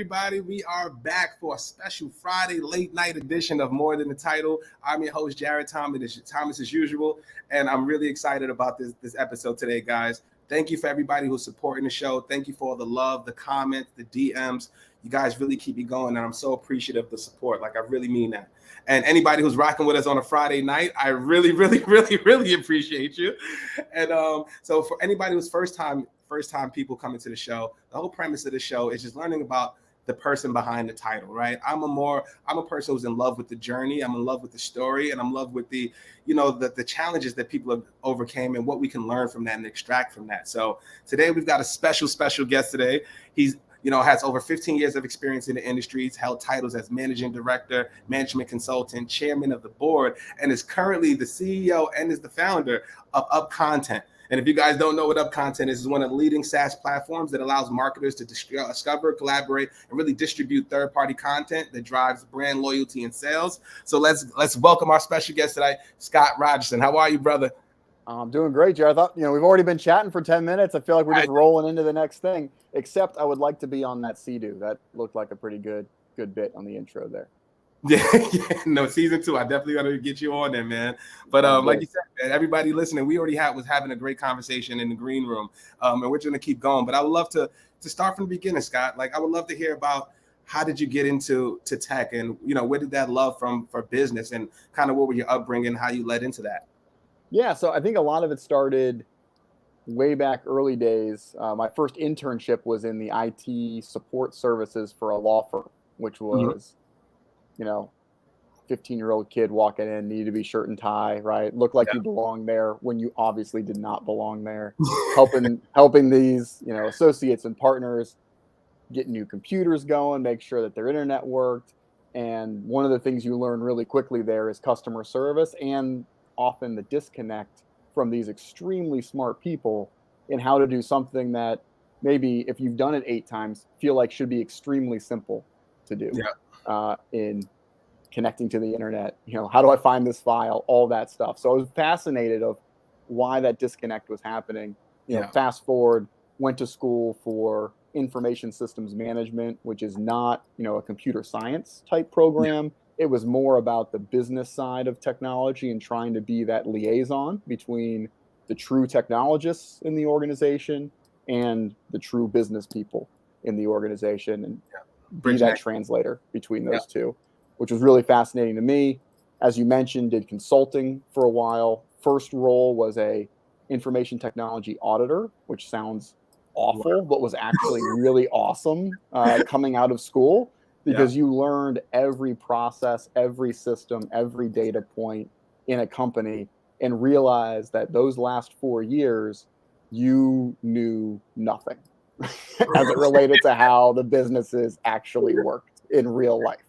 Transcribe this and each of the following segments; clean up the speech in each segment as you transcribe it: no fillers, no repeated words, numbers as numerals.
everybody? We are back for a special Friday late night edition of More Than the Title. I'm your host, Jarrett Thomas as usual, and I'm really excited about this episode today, guys. Thank you for everybody who's supporting the show. Thank you for all the love, the comments, the DMs. You guys really keep me going, and I'm so appreciative of the support. Like, I really mean that. And anybody who's rocking with us on a Friday night, I really, really, really, really appreciate you. And so for anybody who's first time people coming to the show, the whole premise of the show is just learning about the person behind the title, right? I'm a person who's in love with the journey. I'm in love with the story, and I'm in love with the challenges that people have overcame and what we can learn from that and extract from that. So today we've got a special guest today. He's has over 15 years of experience in the industry. He's held titles as managing director, management consultant, chairman of the board, and is currently the CEO and is the founder of UpContent. And if you guys don't know what UpContent is, it's one of the leading SaaS platforms that allows marketers to discover, collaborate, and really distribute third-party content that drives brand loyalty and sales. So let's welcome our special guest today, Scott Rogerson. How are you, brother? I'm doing great, Jared. I thought, we've already been chatting for 10 minutes. I feel like we're just rolling into the next thing, except I would like to be on that Sea-Doo. That looked like a pretty good bit on the intro there. Yeah, no, season 2. I definitely got to get you on there, man. But like you said, man, everybody listening, we already was having a great conversation in the green room, and we're going to keep going. But I would love to start from the beginning, Scott. Like, I would love to hear about how did you get into tech, and where did that love for business, and kind of what were your upbringing, how you led into that? Yeah, so I think a lot of it started way back early days. My first internship was in the IT support services for a law firm, which was, 15-year-old kid walking in, needed to be shirt and tie, right? Looked like you belonged there when you obviously did not belong there. helping these, associates and partners get new computers going, make sure that their internet worked. And one of the things you learn really quickly there is customer service, and often the disconnect from these extremely smart people in how to do something that maybe if you've done it 8 times, feel like should be extremely simple to do. In connecting to the internet, how do I find this file, all that stuff. So I was fascinated of why that disconnect was happening. Fast forward, went to school for information systems management, which is not, a computer science type program. It was more about the business side of technology and trying to be that liaison between the true technologists in the organization and the true business people in the organization, and be that translator between those two, which was really fascinating to me. As you mentioned, did consulting for a while. First role was a information technology auditor, which sounds awful, but was actually really awesome coming out of school. Because you learned every process, every system, every data point in a company, and realized that those last 4 years, you knew nothing as it related to how the businesses actually worked in real life.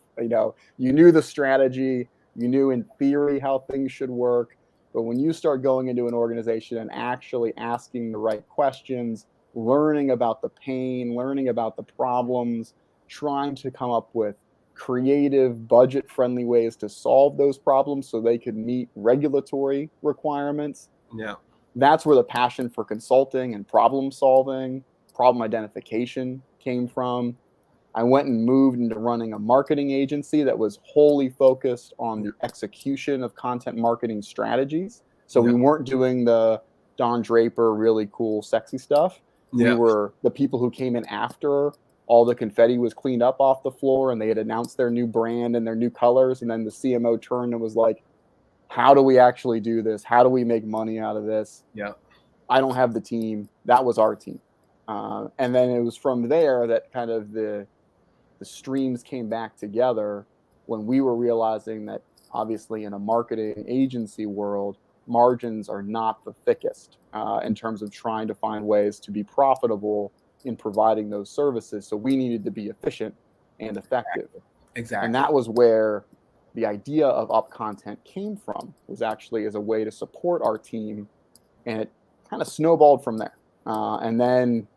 You knew the strategy, you knew in theory how things should work, but when you start going into an organization and actually asking the right questions, learning about the pain, learning about the problems, trying to come up with creative, budget-friendly ways to solve those problems so they could meet regulatory requirements. That's where the passion for consulting and problem solving, problem identification came from. I went and moved into running a marketing agency that was wholly focused on the execution of content marketing strategies. So we weren't doing the Don Draper, really cool, sexy stuff. We were the people who came in after all the confetti was cleaned up off the floor and they had announced their new brand and their new colors. And then the CMO turned and was like, how do we actually do this? How do we make money out of this? I don't have the team. That was our team. And then it was from there that kind of the streams came back together when we were realizing that obviously in a marketing agency world, margins are not the thickest in terms of trying to find ways to be profitable in providing those services. So we needed to be efficient and effective. Exactly. And that was where the idea of UpContent came from, was actually as a way to support our team. And it kind of snowballed from there. And then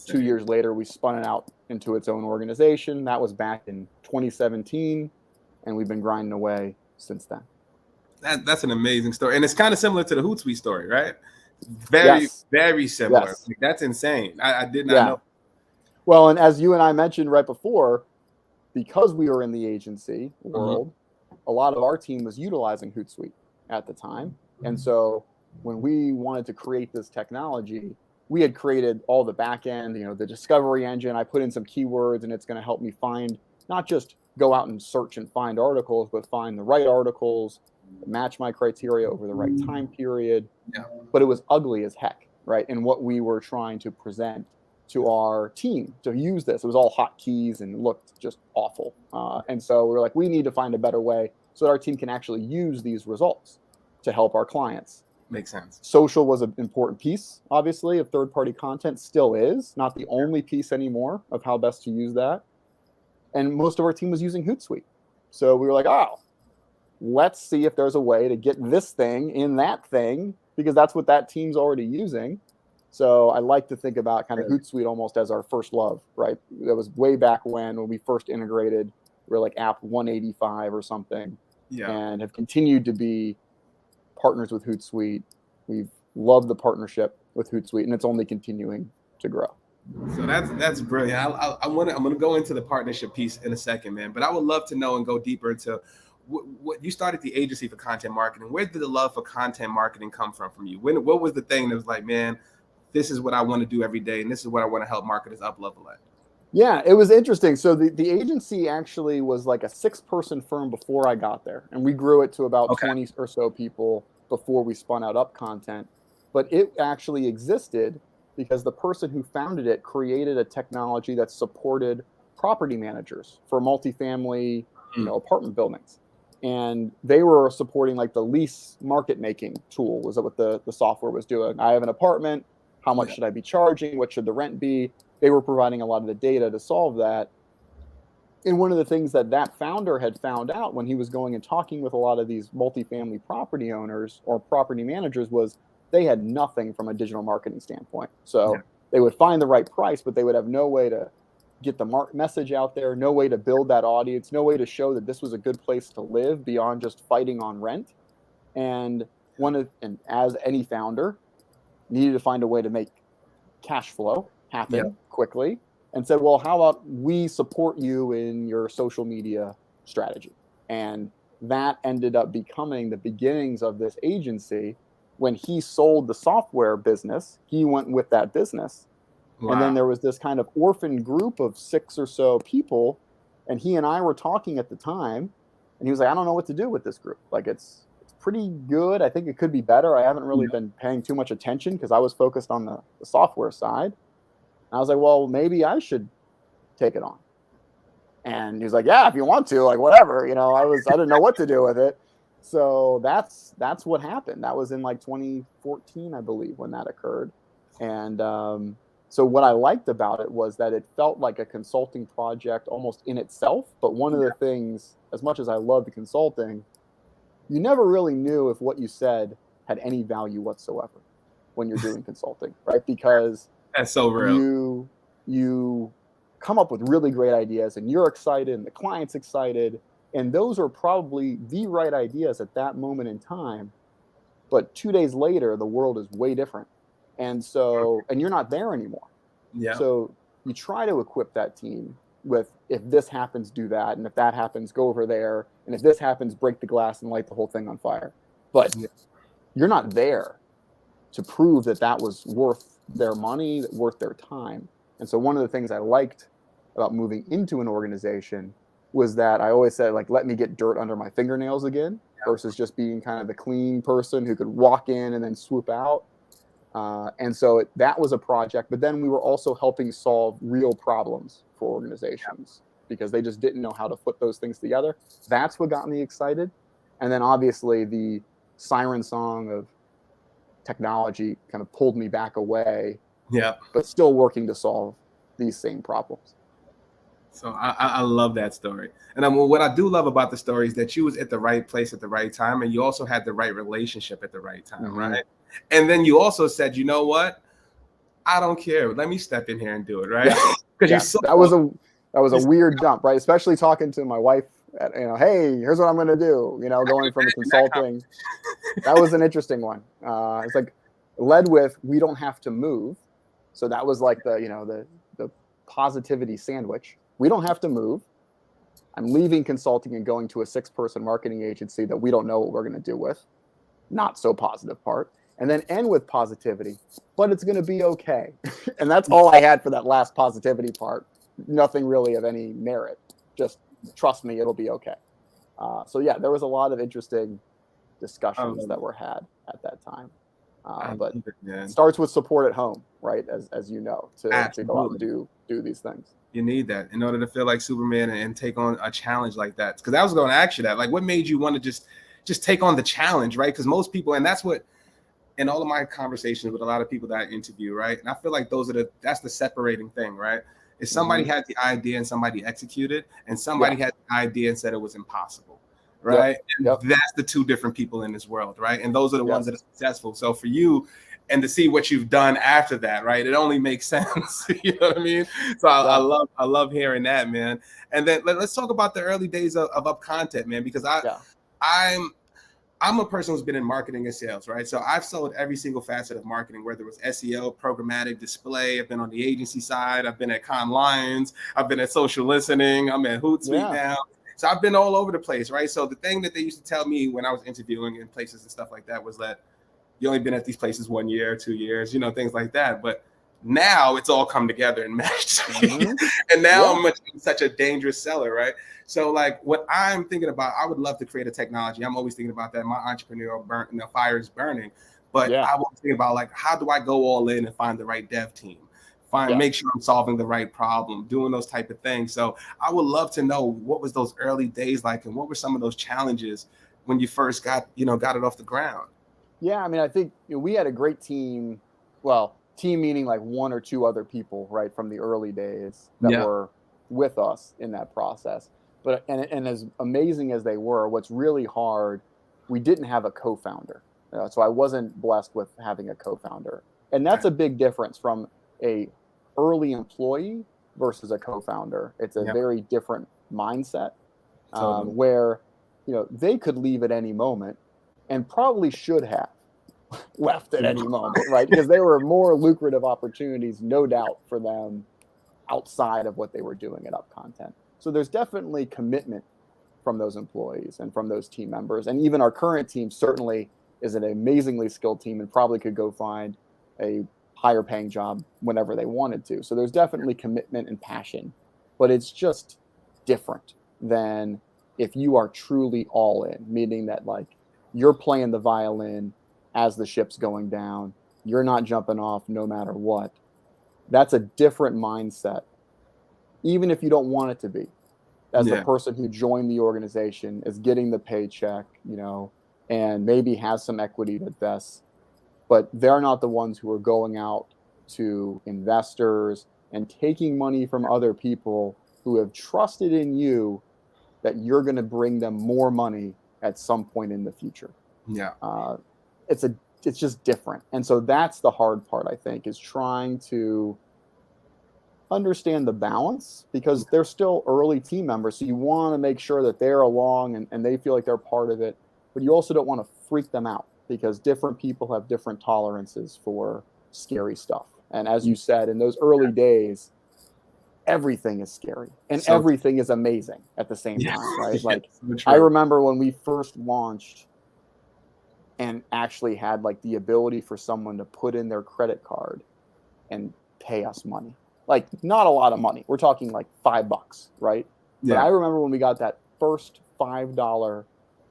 2 years later, we spun it out into its own organization. That was back in 2017. And we've been grinding away since then. That's an amazing story. And it's kind of similar to the Hootsuite story, right? Very similar. Yes. Like, that's insane. I did not know. Well, and as you and I mentioned right before, because we were in the agency world, a lot of our team was utilizing Hootsuite at the time. And so when we wanted to create this technology, we had created all the back end, the discovery engine. I put in some keywords, and it's going to help me find, not just go out and search and find articles, but find the right articles, match my criteria over the right time period. Yeah. But it was ugly as heck, right? And what we were trying to present to our team to use this, it was all hotkeys and looked just awful. And so we were like, we need to find a better way so that our team can actually use these results to help our clients. Makes sense. Social was an important piece, obviously, of third-party content. Still is. Not the only piece anymore of how best to use that. And most of our team was using Hootsuite. So we were like, let's see if there's a way to get this thing in that thing, because that's what that team's already using. So I like to think about kind of Hootsuite almost as our first love, right? That was way back when we first integrated. We were like app 185 or something, and have continued to be partners with Hootsuite. We've loved the partnership with Hootsuite, and it's only continuing to grow. So that's brilliant. I'm gonna go into the partnership piece in a second, man. But I would love to know and go deeper into what you started the agency for content marketing. Where did the love for content marketing come from you? What was the thing that was like, man, this is what I want to do every day, and this is what I want to help marketers up level at? Yeah, it was interesting. So the agency actually was like a 6-person firm before I got there, and we grew it to about 20 or so people before we spun out UpContent. But it actually existed because the person who founded it created a technology that supported property managers for multifamily, apartment buildings. And they were supporting like the lease market making tool was what the software was doing. I have an apartment. How much should I be charging? What should the rent be? They were providing a lot of the data to solve that. And one of the things that founder had found out when he was going and talking with a lot of these multifamily property owners or property managers was they had nothing from a digital marketing standpoint. So they would find the right price, but they would have no way to get the message out there, no way to build that audience, no way to show that this was a good place to live beyond just fighting on rent. And as any founder, needed to find a way to make cash flow happen quickly, and said, well, how about we support you in your social media strategy? And that ended up becoming the beginnings of this agency. When he sold the software business, he went with that business. Wow. And then there was this kind of orphan group of 6 or so people, and he and I were talking at the time, and he was like, I don't know what to do with this group. Like, it's pretty good. I think it could be better. I haven't really been paying too much attention because I was focused on the software side. And I was like, well, maybe I should take it on. And he's like, yeah, if you want to, like, whatever, I didn't know what to do with it. So that's what happened. That was in like 2014, I believe, when that occurred. And so what I liked about it was that it felt like a consulting project almost in itself. But one of the things, as much as I loved consulting, you never really knew if what you said had any value whatsoever when you're doing consulting, right? Because that's so real. You come up with really great ideas, and you're excited, and the client's excited, and those are probably the right ideas at that moment in time. But 2 days later, the world is way different, and you're not there anymore. Yeah. So you try to equip that team with, if this happens, do that, and if that happens, go over there, and if this happens, break the glass and light the whole thing on fire. But you're not there to prove that was worth their money, worth their time. And so one of the things I liked about moving into an organization was that I always said, like, let me get dirt under my fingernails again, versus just being kind of the clean person who could walk in and then swoop out. And so that was a project, but then we were also helping solve real problems for organizations because they just didn't know how to put those things together. That's what got me excited. And then obviously the siren song of technology kind of pulled me back away, but still working to solve these same problems. So I love that story. And what I do love about the story is that you was at the right place at the right time, and you also had the right relationship at the right time, right? And then you also said, you know what? I don't care. Let me step in here and do it, right? Because that was a weird jump, right? Especially talking to my wife, hey, here's what I'm going to do. Going from consulting. That was an interesting one. It's like led with, we don't have to move. So that was like the positivity sandwich. We don't have to move. I'm leaving consulting and going to a 6-person marketing agency that we don't know what we're going to do with. Not so positive part. And then end with positivity, but it's going to be okay. And that's all I had for that last positivity part. Nothing really of any merit. Just trust me, it'll be okay. So yeah, there was a lot of interesting discussions that were had at that time. But it starts with support at home, right? As you know, to go out and do these things. You need that in order to feel like Superman and take on a challenge like that. Because I was going to ask you that, like, what made you want to just take on the challenge, right? Because most people, and that's what, in all of my conversations with a lot of people that I interview, right? And I feel like that's the separating thing, right? Is somebody had the idea and somebody executed, and somebody had the idea and said it was impossible, right? Yep. And that's the two different people in this world, right? And those are the ones that are successful. So for you, and to see what you've done after that, right? It only makes sense. You know what I mean? So I love hearing that, man. And then let's talk about the early days of UpContent, man, because I'm a person who's been in marketing and sales, right? So I've sold every single facet of marketing, whether it was SEO, programmatic, display. I've been on the agency side. I've been at Con Lions. I've been at social listening. I'm at Hootsuite now. So I've been all over the place, right? So the thing that they used to tell me when I was interviewing in places and stuff like that was that you only been at these places 1 year, 2 years, things like that. But now it's all come together and meshed. And now I'm such a dangerous seller, right? So like what I'm thinking about, I would love to create a technology. I'm always thinking about that. My entrepreneurial fire is burning. But I was thinking about, like, how do I go all in and find the right dev team? Make sure I'm solving the right problem, doing those type of things. So I would love to know, what was those early days like, and what were some of those challenges when you first got it off the ground? Yeah, I mean, I think we had a great team. Well, team meaning like 1 or 2 other people, right, from the early days that were with us in that process. But and as amazing as they were, what's really hard, we didn't have a co-founder. So I wasn't blessed with having a co-founder, and that's a big difference from a early employee versus a co-founder. It's a very different mindset, where they could leave at any moment. And probably should have left at any moment, right? Because there were more lucrative opportunities, no doubt, for them outside of what they were doing at UpContent. So there's definitely commitment from those employees and from those team members. And even our current team certainly is an amazingly skilled team and probably could go find a higher paying job whenever they wanted to. So there's definitely commitment and passion, but it's just different than if you are truly all in, meaning that, like, you're playing the violin as the ship's going down. You're not jumping off no matter what. That's a different mindset, even if you don't want it to be. As the person who joined the organization, is getting the paycheck, and maybe has some equity that vests, but they're not the ones who are going out to investors and taking money from other people who have trusted in you that you're going to bring them more money at some point in the future. It's just different. And so that's the hard part, I think, is trying to understand the balance, because they're still early team members. So you want to make sure that they're along and they feel like they're part of it, but you also don't want to freak them out, because different people have different tolerances for scary stuff. And as you said, in those early days, everything is scary and everything is amazing at the same time, right? Like, I remember when we first launched and actually had like the ability for someone to put in their credit card and pay us money, like not a lot of money. We're talking like $5, right? But I remember when we got that first $5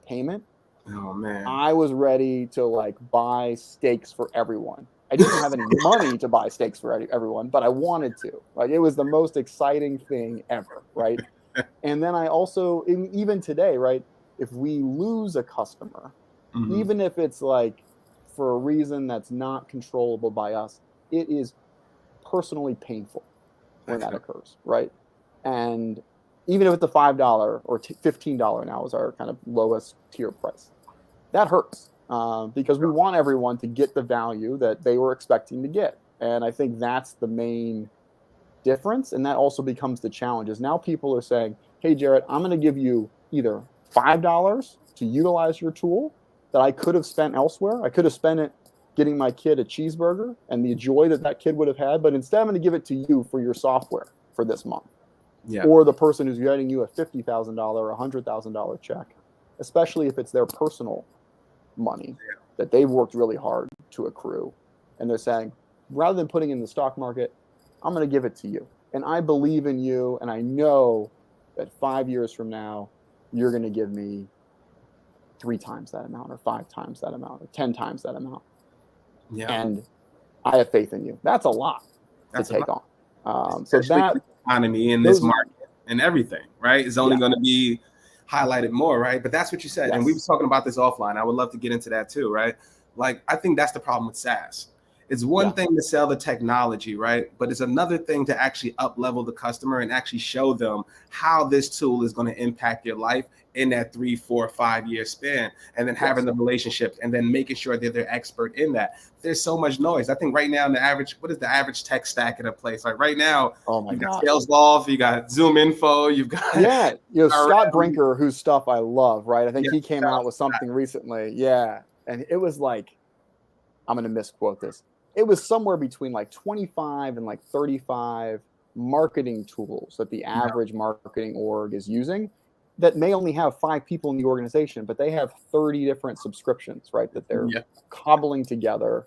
payment, oh man, I was ready to like buy steaks for everyone. I didn't have any money to buy steaks for everyone, but I wanted to. Like, it was the most exciting thing ever, right? And then I also, even today, right, if we lose a customer, even if it's like for a reason that's not controllable by us, it is personally painful when that occurs, right? And even if it's the $5 or $15 now is our kind of lowest tier price, that hurts. Because we want everyone to get the value that they were expecting to get. And I think that's the main difference. And that also becomes the challenge, is now people are saying, hey, Jarrett, I'm going to give you either $5 to utilize your tool that I could have spent elsewhere. I could have spent it getting my kid a cheeseburger and the joy that kid would have had. But instead, I'm going to give it to you for your software. for this month. Yeah. Or the person who's writing you a $50,000 or $100,000 check, especially if it's their personal money that they've worked really hard to accrue. And they're saying, rather than putting it in the stock market, I'm going to give it to you. And I believe in you. And I know that 5 years from now, you're going to give me 3 times that amount or 5 times that amount or 10 times that amount. Yeah. And I have faith in you. That's a lot to take on. So that economy in this market and everything, right, is only going to be highlighted more, right? But that's what you said. Yes. And we were talking about this offline. I would love to get into that too, right? Like, I think that's the problem with SaaS. It's one thing to sell the technology, right? But it's another thing to actually up-level the customer and actually show them how this tool is going to impact your life in that 3, 4, 5 year span, and then having the relationships and then making sure that they're expert in that. There's so much noise. I think right now in the average, what is the average tech stack in a place? Like right now, you've got Salesloft, you got Zoom Info, you've got Scott Brinker, whose stuff I love, right? I think he came out with something recently. Yeah. And it was like, I'm going to misquote this. It was somewhere between like 25 and like 35 marketing tools that the average marketing org is using that may only have 5 people in the organization, but they have 30 different subscriptions, right? That they're cobbling together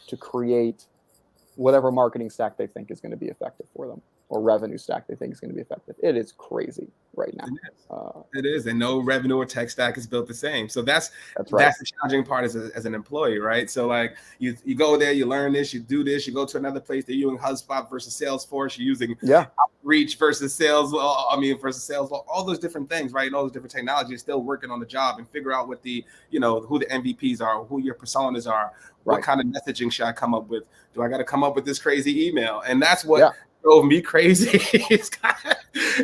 to create whatever marketing stack they think is going to be effective for them, or revenue stack they think is going to be effective. It is crazy right now. It is. And no revenue or tech stack is built the same. So that's the challenging part as an employee, right? So like you go there, you learn this, you do this, you go to another place, they're using HubSpot versus Salesforce, you're using Outreach versus Sales, versus Sales, all those different things, right? And all those different technologies, still working on the job and figure out what the, who the MVPs are, who your personas are, what kind of messaging should I come up with? Do I got to come up with this crazy email? And that's what drove me crazy.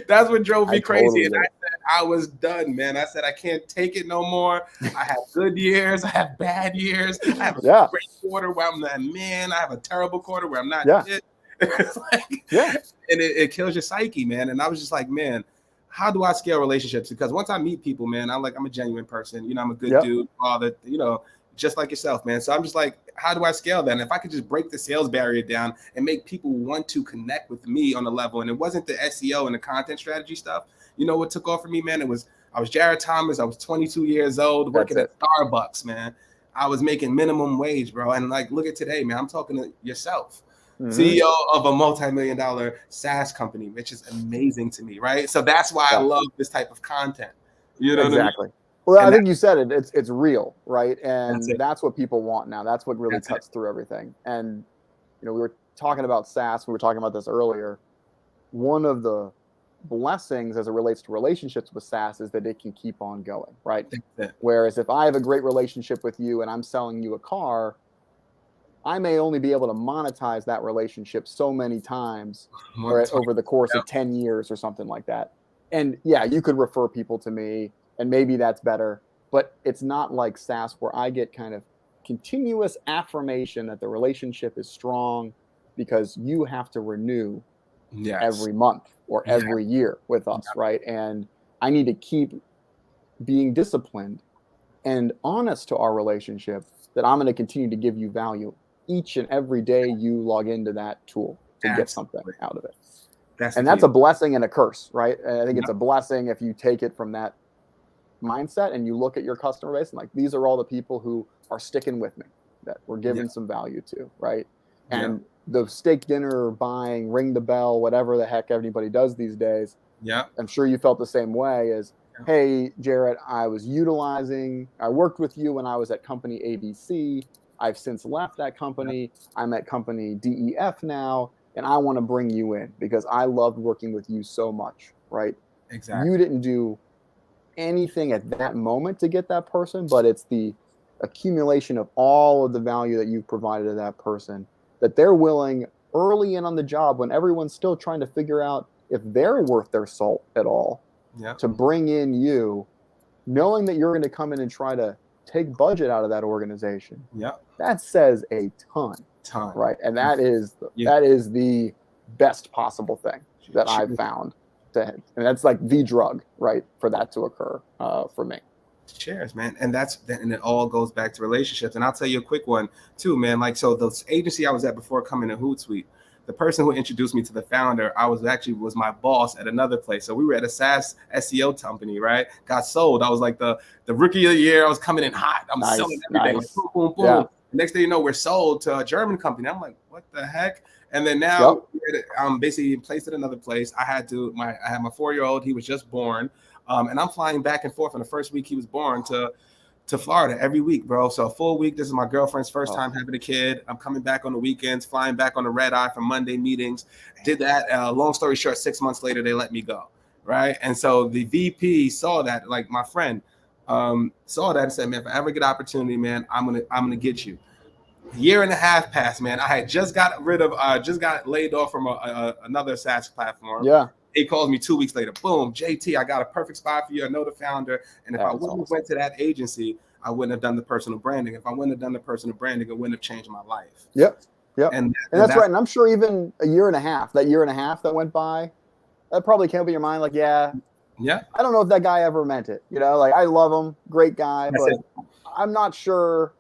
That's what drove me crazy. Totally and I said, I was done, man. I said, I can't take it no more. I have good years. I have bad years. I have a great quarter where I'm not, man. I have a terrible quarter where I'm not shit. It's like, and it kills your psyche, man. And I was just like, man, how do I scale relationships? Because once I meet people, man, I'm a genuine person. I'm a good dude, father, just like yourself, man. So I'm just like, how do I scale that? And if I could just break the sales barrier down and make people want to connect with me on the level, and it wasn't the SEO and the content strategy stuff. What took off for me, man? I was Jarrett Thomas. I was 22 years old, working at Starbucks, man. I was making minimum wage, bro. And like, look at today, man. I'm talking to yourself, CEO of a multi-million-dollar SaaS company, which is amazing to me, right? So that's why I love this type of content. You know exactly. Well, I think you said it. It's real, right? And that's what people want now. That's what really cuts through everything. And we were talking about SaaS. We were talking about this earlier. One of the blessings as it relates to relationships with SaaS is that it can keep on going, right? Whereas if I have a great relationship with you and I'm selling you a car, I may only be able to monetize that relationship so many times over the course of 10 years or something like that. And you could refer people to me, and maybe that's better, but it's not like SaaS where I get kind of continuous affirmation that the relationship is strong because you have to renew every month or every year with us, right? And I need to keep being disciplined and honest to our relationship that I'm going to continue to give you value each and every day you log into that tool to get something out of it. That's a blessing and a curse, right? And I think it's a blessing if you take it from that mindset and you look at your customer base and like, these are all the people who are sticking with me that we're giving some value to, right? And the steak dinner buying, ring the bell, whatever the heck everybody does these days. I'm sure you felt the same way as, hey, Jarrett, I worked with you when I was at company ABC. I've since left that company. I'm at company DEF now, and I want to bring you in because I loved working with you so much, right? Exactly. You didn't do anything at that moment to get that person, but it's the accumulation of all of the value that you've provided to that person that they're willing early in on the job when everyone's still trying to figure out if they're worth their salt at all to bring in you, knowing that you're going to come in and try to take budget out of that organization. That says a ton, right? And that is the best possible thing that I've found. And that's like the drug, right, for that to occur for me. Cheers, man. And it all goes back to relationships. And I'll tell you a quick one too, man. Like, so the agency I was at before coming to Hootsuite, the person who introduced me to the founder, I was my boss at another place. So we were at a SaaS SEO company, right? Got sold. I was like the rookie of the year. I was coming in hot. I'm selling everything. Like, boom, boom, boom. Yeah. Next thing you know, we're sold to a German company. I'm like, what the heck? And then now I'm basically placed at another place. I had my 4-year-old. He was just born, and I'm flying back and forth. In the first week he was born to Florida every week, bro. So a full week. This is my girlfriend's first time having a kid. I'm coming back on the weekends, flying back on the red eye from Monday meetings. Did that. Long story short, 6 months later, they let me go, right? And so the VP saw that, like my friend saw that and said, man, if I ever get opportunity, man, I'm gonna get you. A year and a half passed, man. I had just got laid off from another SaaS platform. Yeah. He calls me 2 weeks later. Boom, JT, I got a perfect spot for you. I know the founder. And if I wouldn't have went to that agency, I wouldn't have done the personal branding. If I wouldn't have done the personal branding, it wouldn't have changed my life. Yep. And that's right. And I'm sure even that year and a half that went by, that probably came up in your mind like, yeah, I don't know if that guy ever meant it. You know, like I love him, great guy, but I'm not sure.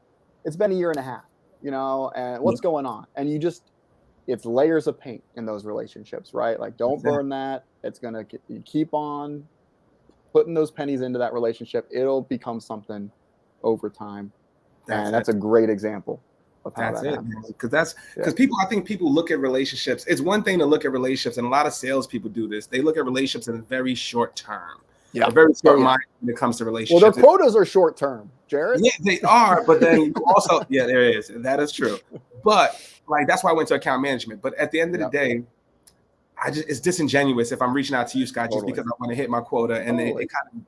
It's been a year and a half, you know, and what's going on? And it's layers of paint in those relationships, right? Like don't burn that. It's going to keep on putting those pennies into that relationship. It'll become something over time. That's a great example of how that happens. Because I think people look at relationships. It's one thing to look at relationships, and a lot of salespeople do this. They look at relationships in a very short term. Yeah, very short mind when it comes to relationships. Well, their quotas are short term, Jarrett. Yeah, they are, but then you also, there is. That is true. But like that's why I went to account management. But at the end of the day, it's disingenuous if I'm reaching out to you, Scott, just because I want to hit my quota, and it kind of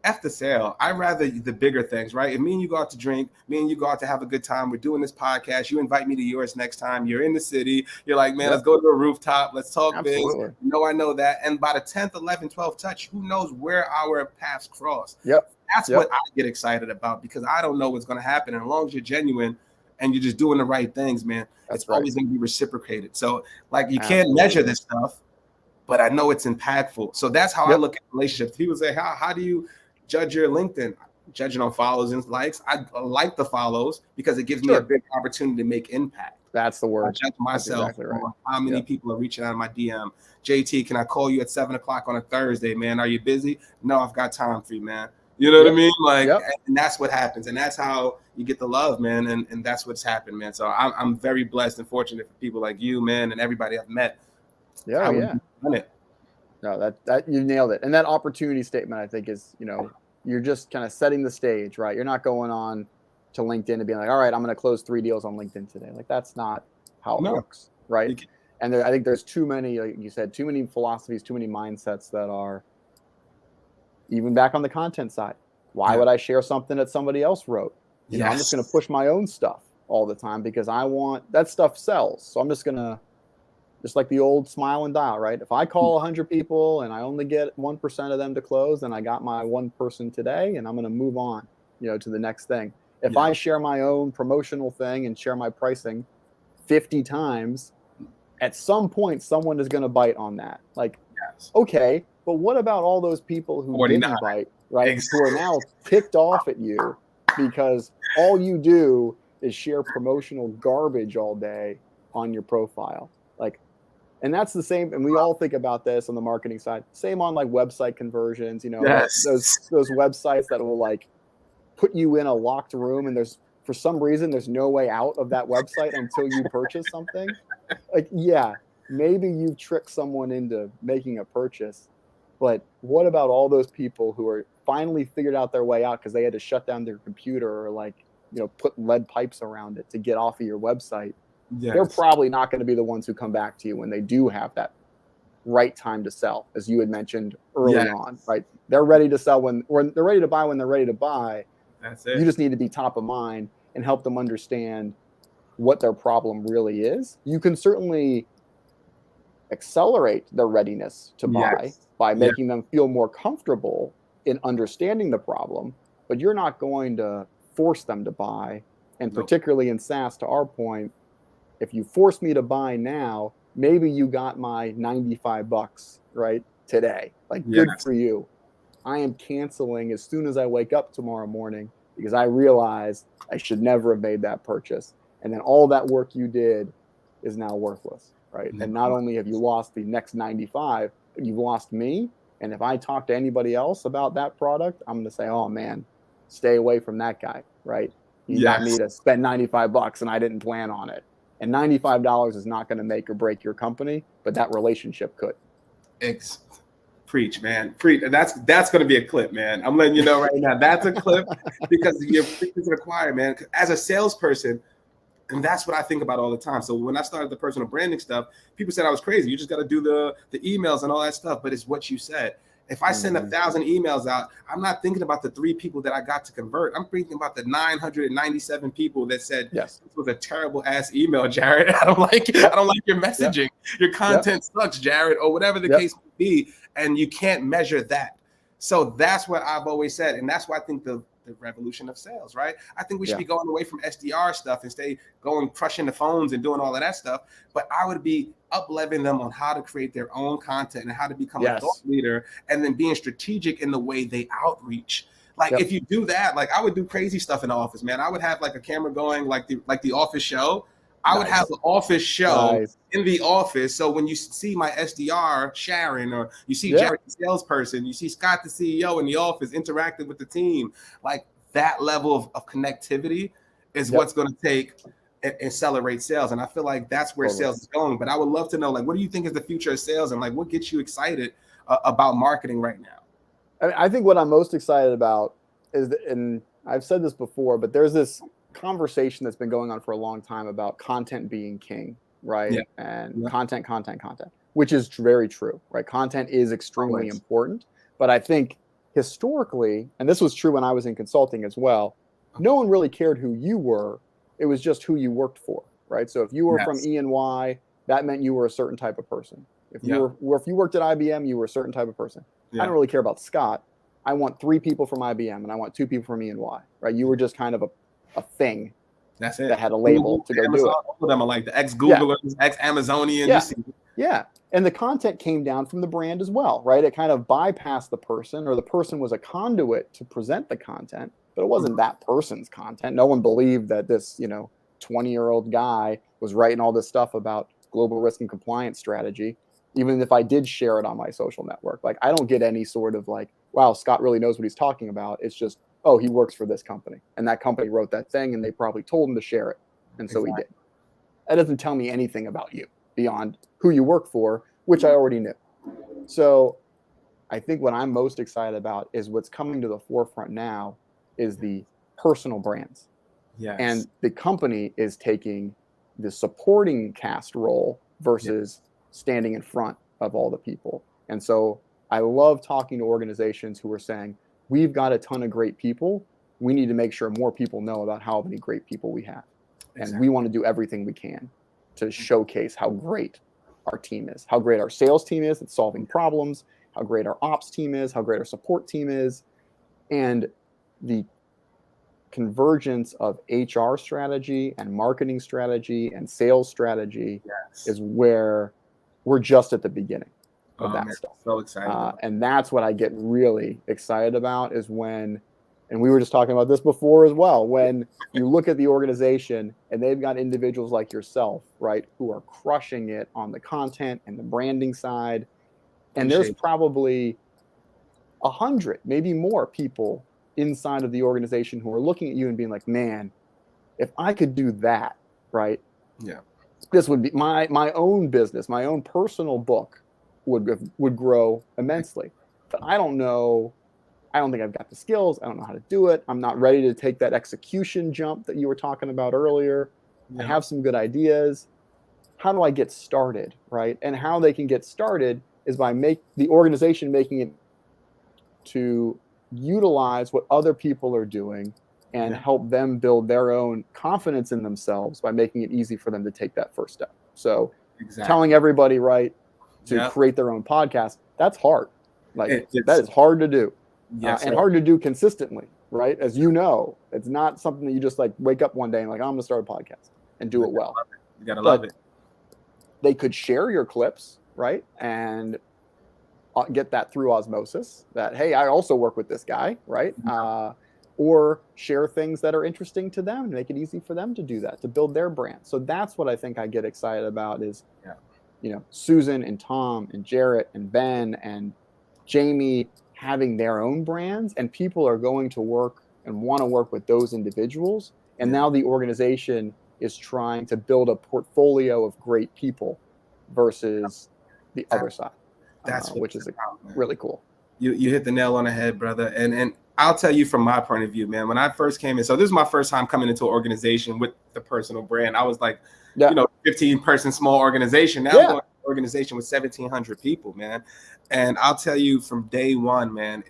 F the sale. I rather the bigger things, right? If me and you go out to drink, me and you go out to have a good time, we're doing this podcast, you invite me to yours next time, you're in the city, you're like, man, let's go to a rooftop, let's talk biz. I know that. And by the 10th, 11th, 12th touch, who knows where our paths cross. That's what I get excited about, because I don't know what's going to happen. And as long as you're genuine and you're just doing the right things, man, it's always going to be reciprocated. So like you can't measure this stuff, but I know it's impactful. So that's how I look at relationships. People say, how do you judge your LinkedIn? Judging on follows and likes. I like the follows because it gives me a big opportunity to make impact. That's the word. I judge myself on how many people are reaching out of my DM. JT, can I call you at 7:00 on a Thursday, man? Are you busy? No, I've got time for you, man. You know what I mean? Like, and that's what happens. And that's how you get the love, man. And that's what's happened, man. So I'm very blessed and fortunate for people like you, man, and everybody I've met. Done it. No, that you nailed it. And that opportunity statement, I think, is, you know, you're just kind of setting the stage, right? You're not going on to LinkedIn and being like, all right, I'm going to close 3 deals on LinkedIn today. Like, that's not how it works, right? And I think there's too many, like you said, too many philosophies, too many mindsets that are even back on the content side. Why would I share something that somebody else wrote? You know, I'm just going to push my own stuff all the time because I want that stuff sells. So I'm just going to, just like the old smile and dial, right? If I call 100 people and I only get 1% of them to close, then I got my one person today, and I'm going to move on, you know, to the next thing. If I share my own promotional thing and share my pricing 50 times, at some point, someone is going to bite on that. Like, okay, but what about all those people who didn't bite, right? Who are now ticked off at you because all you do is share promotional garbage all day on your profile. Like, and that's the same, and we all think about this on the marketing side. Same on like website conversions, you know, those websites that will like put you in a locked room, and for some reason there's no way out of that website until you purchase something. Like, maybe you've tricked someone into making a purchase, but what about all those people who are finally figured out their way out because they had to shut down their computer or like, you know, put lead pipes around it to get off of your website? They're probably not going to be the ones who come back to you when they do have that right time to sell, as you had mentioned early on, right? They're ready to sell when they're ready to buy when they're ready to buy. That's it. You just need to be top of mind and help them understand what their problem really is. You can certainly accelerate their readiness to buy by making them feel more comfortable in understanding the problem, but you're not going to force them to buy. And particularly in SaaS, to our point, if you force me to buy now, maybe you got my $95 right today. Like, good for you. I am canceling as soon as I wake up tomorrow morning because I realize I should never have made that purchase. And then all that work you did is now worthless, right? Never And not mind. only have you lost the next 95, but you've lost me. And if I talk to anybody else about that product, I'm going to say, oh man, stay away from that guy, right? He got me Yes. to spend $95 and I didn't plan on it. And $95 is not going to make or break your company, but that relationship could. Preach, man. Preach. And that's going to be a clip, man. I'm letting you know right now. That's a clip because you're preaching to the choir, man. As a salesperson, and that's what I think about all the time. So when I started the personal branding stuff, people said I was crazy. You just got to do the emails and all that stuff. But it's what you said. If I send 1,000 emails out, I'm not thinking about the 3 people that I got to convert. I'm thinking about the 997 people that said, yes, this was a terrible ass email, Jarrett. I don't like it. I don't like your messaging. Your content sucks, Jarrett, or whatever the case may be. And you can't measure that. So that's what I've always said. And that's why I think the revolution of sales, right? I think we should be going away from SDR stuff and stay going crushing the phones and doing all of that stuff. But I would be up-leveling them on how to create their own content and how to become a thought leader, and then being strategic in the way they outreach. Like if you do that, like I would do crazy stuff in the office, man. I would have like a camera going like the office show. I would have an office show in the office. So when you see my SDR, Sharon, or you see Jarrett, the salesperson, you see Scott, the CEO in the office interacting with the team, like that level of connectivity is what's going to take and accelerate sales. And I feel like that's where sales is going. But I would love to know, like, what do you think is the future of sales, and like what gets you excited about marketing right now? I think what I'm most excited about is, and I've said this before, but there's this conversation that's been going on for a long time about content being king, right? And content, which is very true, right? Content is extremely important, but I think historically, and this was true when I was in consulting as well, no one really cared who you were. It was just who you worked for, right? So if you were from E&Y, that meant you were a certain type of person. If you worked at IBM, you were a certain type of person. I don't really care about Scott. I want 3 people from IBM and I want 2 people from E&Y, right? You were just kind of a thing. That's it. That had a label to go Amazon, do it. All of them are like the ex-Googlers, ex-Amazonians. And the content came down from the brand as well, right? It kind of bypassed the person, or the person was a conduit to present the content, but it wasn't that person's content. No one believed that this, 20-year-old guy was writing all this stuff about global risk and compliance strategy, even if I did share it on my social network. Like, I don't get any sort of like, wow, Scott really knows what he's talking about. It's just, oh, he works for this company, and that company wrote that thing, and they probably told him to share it, and so he did. That doesn't tell me anything about you beyond who you work for, which I already knew. So I think what I'm most excited about is what's coming to the forefront now is the personal brands. And the company is taking the supporting cast role versus standing in front of all the people. And so I love talking to organizations who are saying, we've got a ton of great people. We need to make sure more people know about how many great people we have. And we want to do everything we can to showcase how great our team is, how great our sales team is at solving problems, how great our ops team is, how great our support team is. And the convergence of HR strategy and marketing strategy and sales strategy is where we're just at the beginning of that stuff. So excited. And that's what I get really excited about is when, and we were just talking about this before as well, when you look at the organization and they've got individuals like yourself, right, who are crushing it on the content and the branding side. And there's probably 100, maybe more people inside of the organization who are looking at you and being like, man, if I could do that, right? This would be my own business, my own personal book would grow immensely. But I don't know. I don't think I've got the skills. I don't know how to do it. I'm not ready to take that execution jump that you were talking about earlier. I have some good ideas. How do I get started, right? And how they can get started is by the organization making it to utilize what other people are doing and help them build their own confidence in themselves by making it easy for them to take that first step. So telling everybody, right, to create their own podcast, that's hard. Like that is hard to do. And hard to do consistently, right? As you know, it's not something that you just like wake up one day and like, I'm going to start a podcast and do it well. You got to love it. They could share your clips, right? And get that through osmosis that, hey, I also work with this guy, right? Or share things that are interesting to them and make it easy for them to do that, to build their brand. So that's what I think I get excited about is Susan and Tom and Jarrett and Ben and Jamie having their own brands, and people are going to work and want to work with those individuals. And now the organization is trying to build a portfolio of great people versus the other side, which is really cool. You hit the nail on the head, brother. And I'll tell you from my point of view, man, when I first came in, so this is my first time coming into an organization with the personal brand. I was like, 15-person small organization. Now I'm going to an organization with 1,700 people, man. And I'll tell you from day one, man,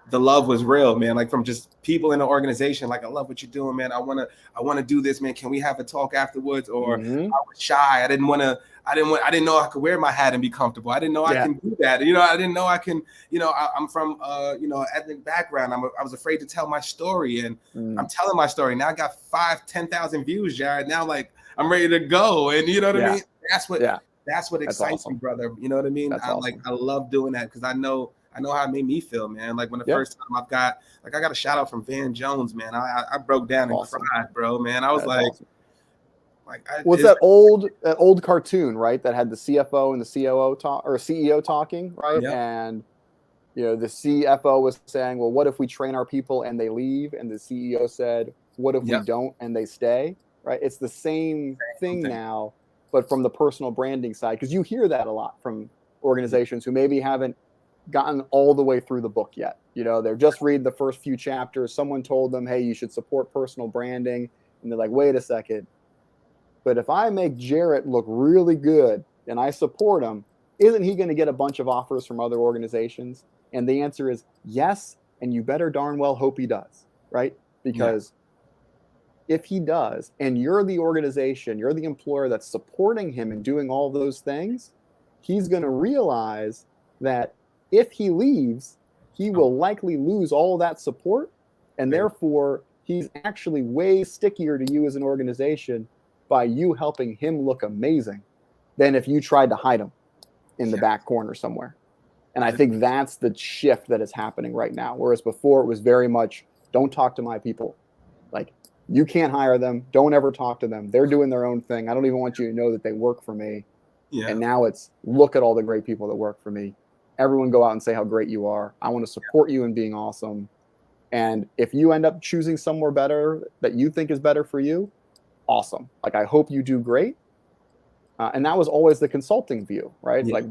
the love was real, man. Like from just people in the organization, like, I love what you're doing, man. I want to do this, man. Can we have a talk afterwards? Or I was shy. I didn't know I could wear my hat and be comfortable. I didn't know I can do that. I didn't know I can, I'm from, ethnic background. I was afraid to tell my story, and I'm telling my story. Now I got 10,000 views, Jarrett. Now, like, I'm ready to go. And you know what I mean? That's what excites me, brother. You know what I mean? I love doing that because I know how it made me feel, man. Like when the first time I got a shout out from Van Jones, man. I broke down and cried, bro, man. I was what's that old cartoon, right? That had the CFO and the COO CEO talking, right? Yep. And the CFO was saying, well, what if we train our people and they leave? And the CEO said, what if we don't and they stay? Right? It's the same thing now, but from the personal branding side, because you hear that a lot from organizations who maybe haven't gotten all the way through the book yet. They're just reading the first few chapters. Someone told them, hey, you should support personal branding. And they're like, wait a second. But if I make Jarrett look really good and I support him, isn't he going to get a bunch of offers from other organizations? And the answer is yes. And you better darn well hope he does, right? Because if he does, and you're the organization, you're the employer that's supporting him and doing all those things, he's going to realize that if he leaves, he will likely lose all that support. And therefore, he's actually way stickier to you as an organization by you helping him look amazing than if you tried to hide him in the back corner somewhere. And I think that's the shift that is happening right now. Whereas before it was very much, don't talk to my people. Like, you can't hire them. Don't ever talk to them. They're doing their own thing. I don't even want you to know that they work for me. Yeah. And now it's, look at all the great people that work for me. Everyone go out and say how great you are. I want to support you in being awesome. And if you end up choosing somewhere better that you think is better for you, awesome. Like, I hope you do great. And that was always the consulting view, right? Yeah. Like,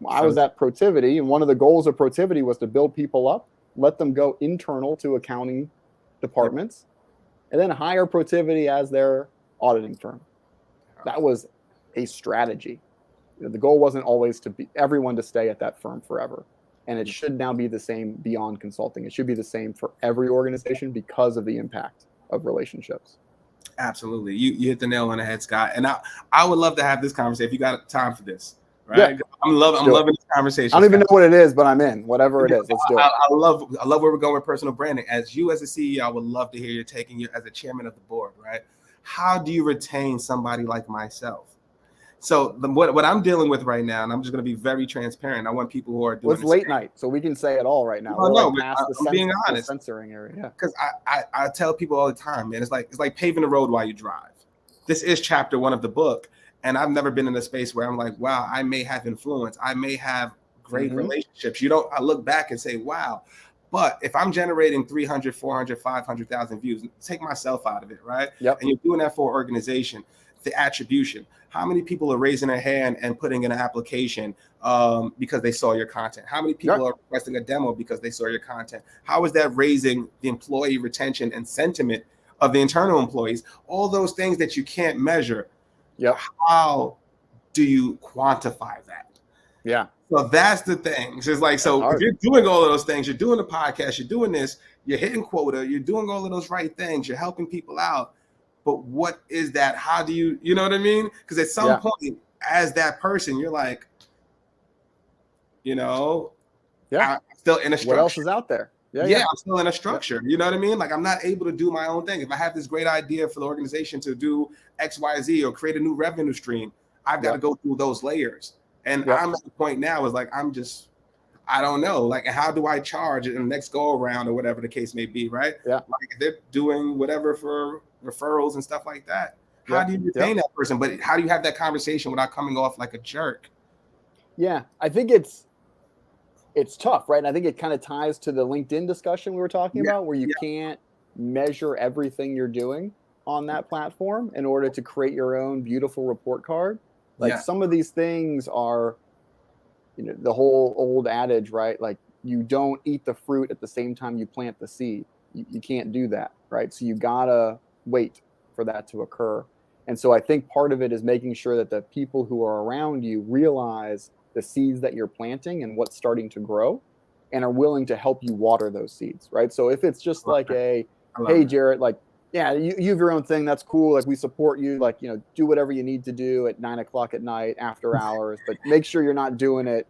I was at Protivity, and one of the goals of Protivity was to build people up, let them go internal to accounting departments, and then hire Protivity as their auditing firm. That was a strategy. The goal wasn't always to be everyone to stay at that firm forever. And it should now be the same beyond consulting. It should be the same for every organization because of the impact of relationships. Absolutely. You hit the nail on the head, Scott. And I would love to have this conversation if you got time for this. Right? Yeah. I'm loving this conversation. I don't even know what it is, but I'm in. Whatever it is, let's do it. I love where we're going with personal branding. As you as a CEO, I would love to hear your take, and you as a chairman of the board, right? How do you retain somebody like myself? So what I'm dealing with right now, and I'm just going to be very transparent. I want people who are doing it's late night, so we can say it all right now. I'm being honest. The censoring area, yeah. Because I tell people all the time, man, it's like paving the road while you drive. This is chapter 1 of the book. And I've never been in a space where I'm like, wow, I may have influence. I may have great relationships. I look back and say, wow. But if I'm generating 300, 400, 500,000 views, take myself out of it, right? Yep. And you're doing that for an organization, the attribution. How many people are raising their hand and putting in an application because they saw your content? How many people are requesting a demo because they saw your content? How is that raising the employee retention and sentiment of the internal employees? All those things that you can't measure. Yep. How do you quantify that? Yeah. So that's the thing. It's like, so if you're doing all of those things, you're doing the podcast, you're doing this, you're hitting quota, you're doing all of those right things, you're helping people out. But what is that? How do you know what I mean? Because at some point, as that person, you're like, I'm still in a structure. What else is out there? Yeah, I'm still in a structure. You know what I mean? Like, I'm not able to do my own thing. If I have this great idea for the organization to do X, Y, Z or create a new revenue stream, I've got to go through those layers. And I'm at the point now is like, I don't know. Like, how do I charge in the next go around or whatever the case may be, right? Yeah. Like, they're doing whatever for referrals and stuff like that. how do you retain that person? But how do you have that conversation without coming off like a jerk? Yeah, I think it's tough, right? And I think it kind of ties to the LinkedIn discussion we were talking about, where you can't measure everything you're doing on that platform in order to create your own beautiful report card. Like some of these things are, the whole old adage, right? Like you don't eat the fruit at the same time you plant the seed. You can't do that, right? So you gotta wait for that to occur. And so I think part of it is making sure that the people who are around you realize the seeds that you're planting and what's starting to grow, and are willing to help you water those seeds, right? So if it's just like hey, Jarrett, like, yeah, you have your own thing, that's cool. Like we support you, like, do whatever you need to do at 9 o'clock at night after hours, but make sure you're not doing it,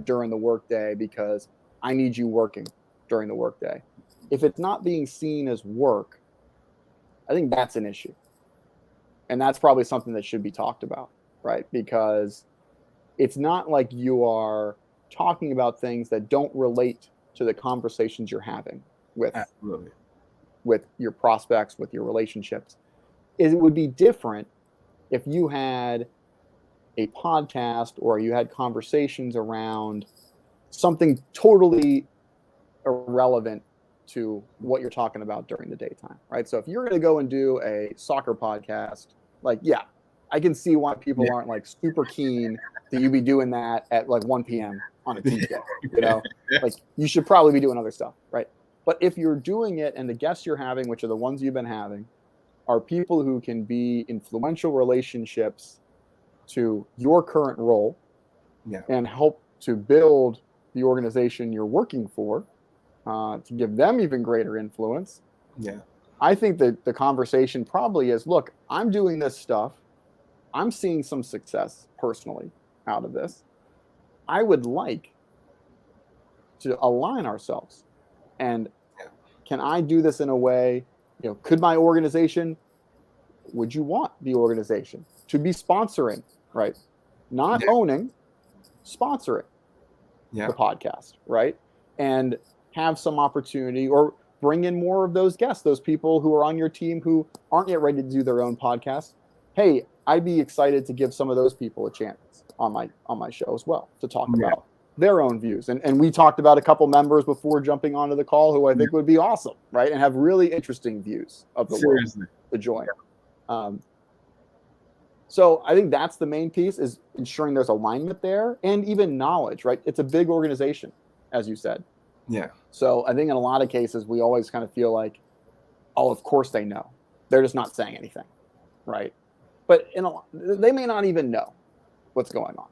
during the workday, because I need you working during the workday. If it's not being seen as work, I think that's an issue. And that's probably something that should be talked about, right? Because it's not like you are talking about things that don't relate to the conversations you're having with your prospects, with your relationships. It would be different if you had a podcast or you had conversations around something totally irrelevant to what you're talking about during the daytime, right? So if you're going to go and do a soccer podcast, like, I can see why people aren't like super keen that you be doing that at like 1 p.m. on a Tuesday, like you should probably be doing other stuff, right? But if you're doing it and the guests you're having, which are the ones you've been having, are people who can be influential relationships to your current role and help to build the organization you're working for, to give them even greater influence. I think that the conversation probably is, look, I'm doing this stuff. I'm seeing some success personally out of this. I would like to align ourselves. And can I do this in a way, could my organization, would you want the organization to be sponsoring, right? Not owning, sponsoring the podcast, right? And have some opportunity, or bring in more of those guests, those people who are on your team who aren't yet ready to do their own podcast. Hey, I'd be excited to give some of those people a chance on my show as well, to talk about their own views. And we talked about a couple members before jumping onto the call who I think would be awesome, right? And have really interesting views of the world to join. So I think that's the main piece, is ensuring there's alignment there, and even knowledge, right? It's a big organization, as you said. So I think in a lot of cases, we always kind of feel like, oh, of course they know. They're just not saying anything, right? But they may not even know what's going on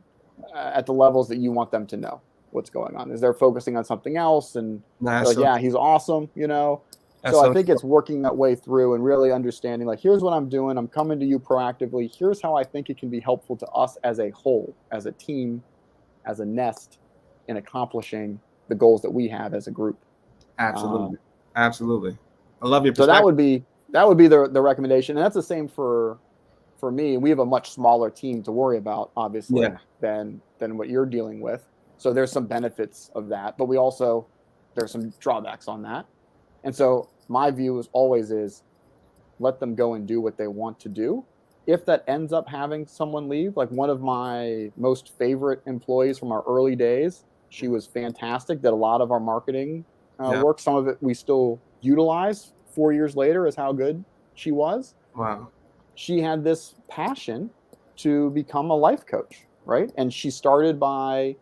at the levels that you want them to know what's going on. Is they're focusing on something else, and like, he's awesome, So I think it's working that way through and really understanding, like, here's what I'm doing. I'm coming to you proactively. Here's how I think it can be helpful to us as a whole, as a team, as a nest, in accomplishing the goals that we have as a group. Absolutely. I love your perspective. So that would be the recommendation. And that's the same for me. We have a much smaller team to worry about, obviously, than what you're dealing with. So there's some benefits of that, but there's some drawbacks on that. And so my view is let them go and do what they want to do. If that ends up having someone leave, like one of my most favorite employees from our early days, she was fantastic, did a lot of our marketing work. Some of it we still utilize 4 years later, is how good she was. Wow. She had this passion to become a life coach, right? And she started by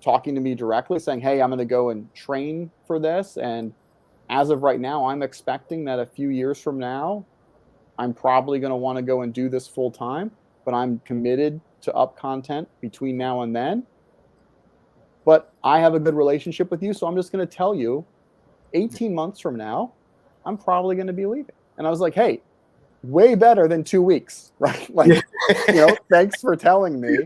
talking to me directly, saying, hey, I'm going to go and train for this. And as of right now, I'm expecting that a few years from now, I'm probably going to want to go and do this full time, but I'm committed to UpContent between now and then. But I have a good relationship with you, so I'm just going to tell you, 18 months from now, I'm probably going to be leaving. And I was like, hey, way better than 2 weeks, right? Like, thanks for telling me.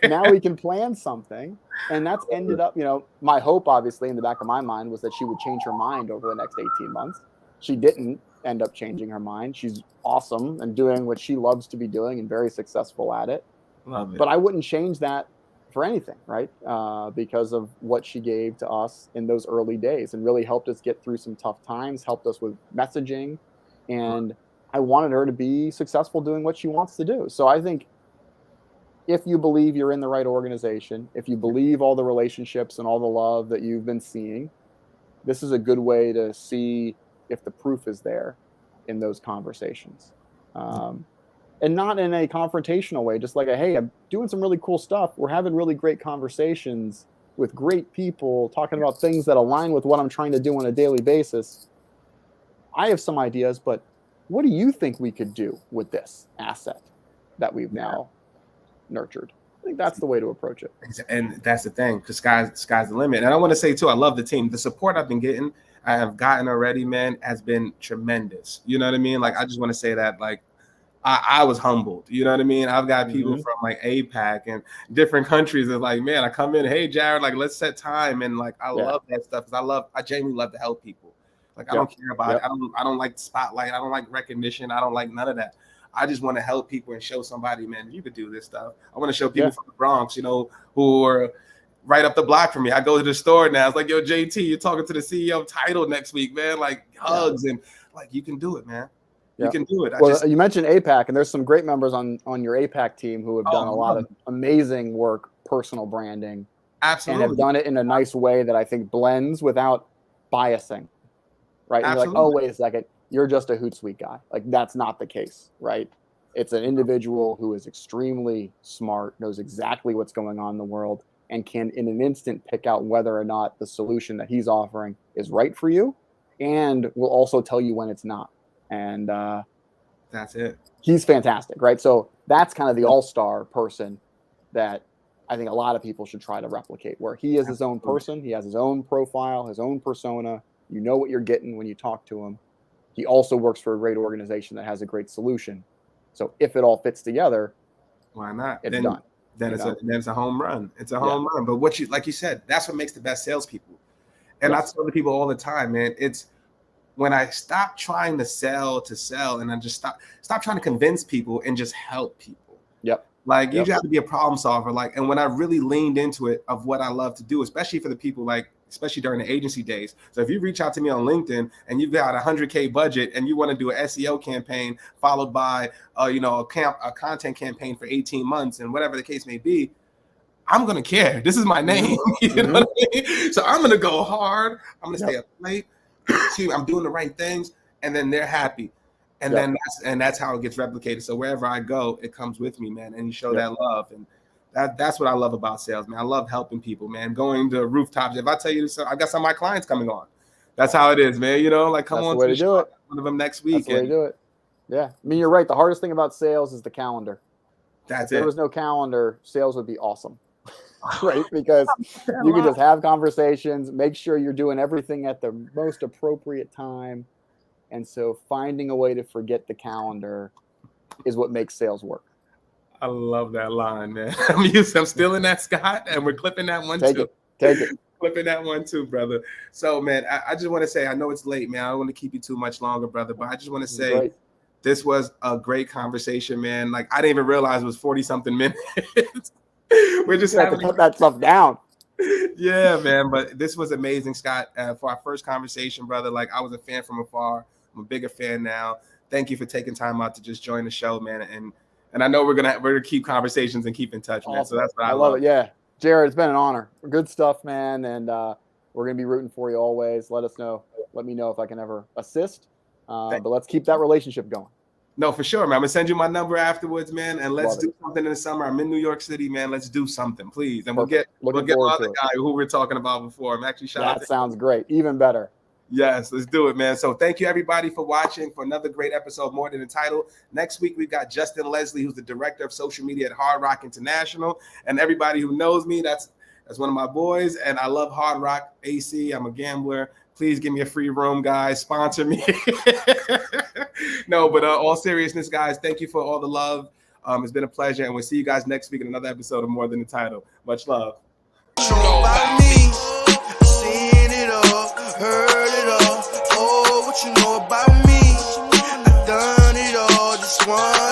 Now we can plan something. And that's ended up, my hope, obviously, in the back of my mind was that she would change her mind over the next 18 months. She didn't end up changing her mind. She's awesome and doing what she loves to be doing and very successful at it. Love it. But I wouldn't change that for anything, right? Because of what she gave to us in those early days, and really helped us get through some tough times, helped us with messaging, and I wanted her to be successful doing what she wants to do. So I think if you believe you're in the right organization, if you believe all the relationships and all the love that you've been seeing, this is a good way to see if the proof is there in those conversations. And not in a confrontational way, just like hey, I'm doing some really cool stuff. We're having really great conversations with great people talking about things that align with what I'm trying to do on a daily basis. I have some ideas, but what do you think we could do with this asset that we've now nurtured? I think that's the way to approach it. And that's the thing, because sky's the limit. And I want to say too, I love the team. The support I have gotten already, man, has been tremendous. You know what I mean? Like, I just want to say that, like, I was humbled. You know what I mean? I've got people from like APAC and different countries that's like, man, I come in, hey, Jarrett, like, let's set time. And like, I love that stuff because I genuinely love to help people. Like, I don't care about it. I don't like the spotlight. I don't like recognition. I don't like none of that. I just want to help people and show somebody, man, you could do this stuff. I want to show people from the Bronx, you know, who are right up the block from me. I go to the store now. It's like, yo, JT, you're talking to the CEO of Tidal next week, man. Like, hugs and like, you can do it, man. You can do it. You mentioned APAC, and there's some great members on your APAC team who have done a lot of amazing work, personal branding. Absolutely. And have done it in a nice way that I think blends without biasing, right? And you're like, oh, wait a second, you're just a Hootsuite guy. Like, that's not the case, right? It's an individual who is extremely smart, knows exactly what's going on in the world, and can in an instant pick out whether or not the solution that he's offering is right for you, and will also tell you when it's not. And that's it. He's fantastic, right? So that's kind of the all-star person that I think a lot of people should try to replicate, where he is his own person. He has his own profile, his own persona. You know what you're getting when you talk to him. He also works for a great organization that has a great solution. So if it all fits together, why not? It's done. Then it's a home run. It's a home run. But like you said, that's what makes the best salespeople. And I tell the people all the time, man, it's when I stop trying to sell and I just stop trying to convince people and just help people. Like, you have to be a problem solver. Like, and when I really leaned into it of what I love to do, especially for the people, like, especially during the agency days. So if you reach out to me on LinkedIn and you've got $100K budget and you want to do an SEO campaign followed by, a content campaign for 18 months and whatever the case may be, I'm going to care. This is my name. You know what I mean? So I'm going to go hard. I'm going to stay up late. I'm doing the right things, and then they're happy, and then that's how it gets replicated. So wherever I go, it comes with me, man, and you show that love, and that's what I love about sales, man. I love helping people, man. Going to rooftops. If I tell you, I got some of my clients coming on. That's how it is, man. You know, like, come on, to do it. One of them next week. That's the way to do it. Yeah, I mean, you're right. The hardest thing about sales is the calendar. If there was no calendar, sales would be awesome. Right, because you can just have conversations, make sure you're doing everything at the most appropriate time, and so finding a way to forget the calendar is what makes sales work. I love that line, man. I'm still in that, Scott, and we're clipping that one too. Take it. Clipping that one too, brother. So, man, I just want to say, I know it's late, man. I don't want to keep you too much longer, brother, but I just want to say this was a great conversation, man. Like, I didn't even realize it was 40-something minutes. We're just having to put that stuff down. Yeah, man. But this was amazing, Scott. For our first conversation, brother. Like, I was a fan from afar. I'm a bigger fan now. Thank you for taking time out to just join the show, man. And I know we're gonna keep conversations and keep in touch, man. So that's what I love it. Yeah, Jarrett, it's been an honor. Good stuff, man. And we're gonna be rooting for you always. Let me know if I can ever assist. But let's keep that relationship going. No, for sure, man. I'm gonna send you my number afterwards, man, and let's do something in the summer. I'm in New York City, man. Let's do something, please. And we'll get the other guy who we're talking about before. I'm actually That sounds great. Even better. Yes, let's do it, man. So thank you, everybody, for watching for another great episode of More Than the Title. Next week, we've got Justin Leslie, who's the director of social media at Hard Rock International. And everybody who knows me, that's one of my boys. And I love Hard Rock AC. I'm a gambler. Please give me a free room, guys. Sponsor me. No, but all seriousness, guys, thank you for all the love. It's been a pleasure, and we'll see you guys next week in another episode of More Than the Title. Much love. Seeing it all, heard it all. Oh, what you know about me? I've done it all, just one.